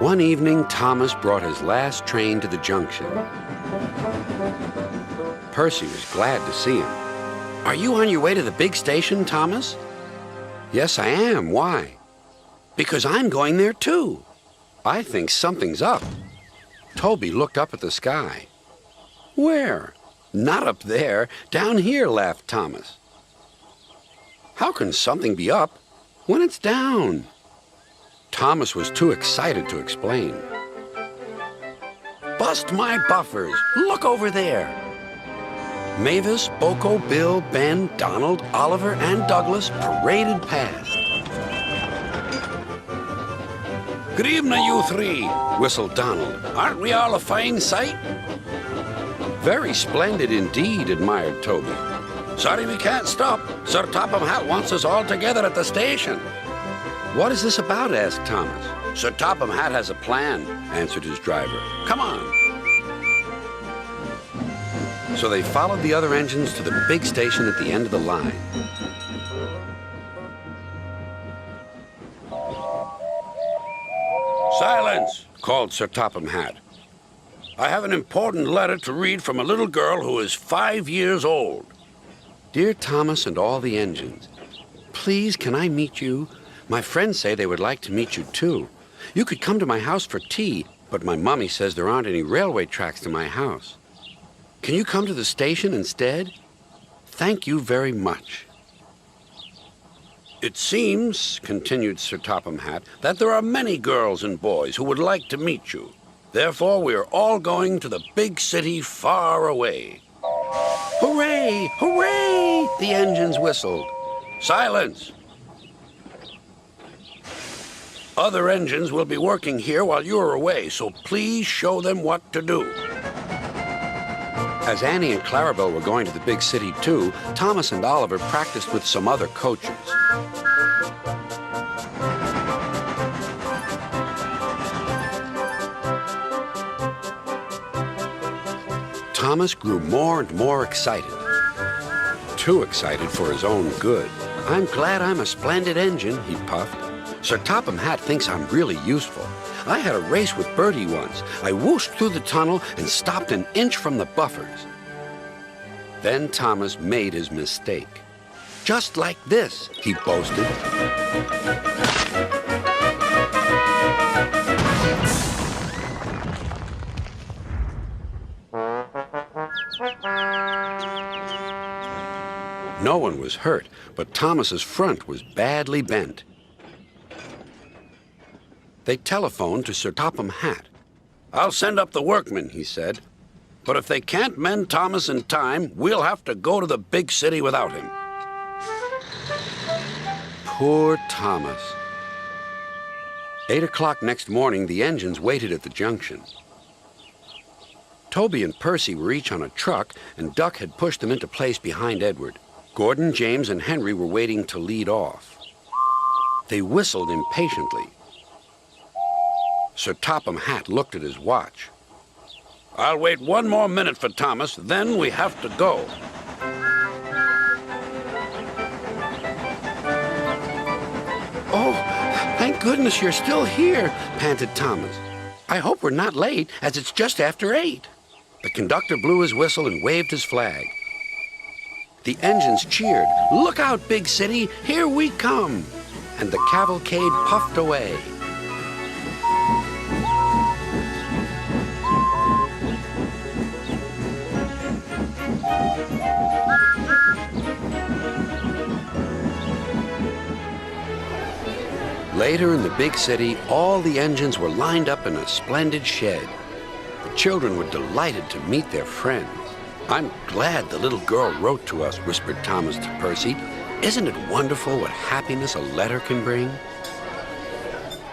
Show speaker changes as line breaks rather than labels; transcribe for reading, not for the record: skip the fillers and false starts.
One evening, Thomas brought his last train to the junction. Percy was glad to see him. "Are you on your way to the big station, Thomas?" "Yes, I am. Why?" "Because I'm going there, too. I think something's up." Toby looked up at the sky. "Where?" "Not up there. Down here," laughed Thomas. "How can something be up when it's down?" Thomas was too excited to explain. "Bust my buffers! Look over there!" Mavis, Boko, Bill, Ben, Donald, Oliver, and Douglas paraded past. "Good evening, you three," whistled Donald. "Aren't we all a fine sight?" "Very splendid indeed," admired Toby. "Sorry we can't stop. Sir Topham Hatt wants us all together at the station." "What is this about?" asked Thomas. "Sir Topham Hatt has a plan," answered his driver. "Come on." So they followed the other engines to the big station at the end of the line. "Silence!" called Sir Topham Hatt. "I have an important letter to read from a little girl who is 5 years old." "Dear Thomas and all the engines, please can I meet you? My friends say they would like to meet you too. You could come to my house for tea, but my mommy says there aren't any railway tracks to my house. Can you come to the station instead? Thank you very much." "It seems," continued Sir Topham Hatt, "that there are many girls and boys who would like to meet you. Therefore, we are all going to the big city far away." "Hooray! Hooray!" the engines whistled. "Silence! Other engines will be working here while you are away, so please show them what to do." As Annie and Clarabelle were going to the big city too, Thomas and Oliver practiced with some other coaches. Thomas grew more and more excited. Too excited for his own good. "I'm glad I'm a splendid engine," he puffed. "Sir Topham Hatt thinks I'm really useful. I had a race with Bertie once. I whooshed through the tunnel and stopped an inch from the buffers." Then Thomas made his mistake. "Just like this," he boasted. No one was hurt, but Thomas's front was badly bent. They telephoned to Sir Topham Hatt. "I'll send up the workmen," he said. "But if they can't mend Thomas in time, we'll have to go to the big city without him." Poor Thomas. 8 o'clock next morning, the engines waited at the junction. Toby and Percy were each on a truck, and Duck had pushed them into place behind Edward. Gordon, James, and Henry were waiting to lead off. They whistled impatiently. Sir Topham Hatt looked at his watch. "I'll wait 1 more minute for Thomas, then we have to go." "Oh, thank goodness you're still here," panted Thomas. "I hope we're not late, as it's just after 8. The conductor blew his whistle and waved his flag. The engines cheered. "Look out, big city, here we come!" And the cavalcade puffed away. Later in the big city, all the engines were lined up in a splendid shed. The children were delighted to meet their friends. "I'm glad the little girl wrote to us," whispered Thomas to Percy. "Isn't it wonderful what happiness a letter can bring?"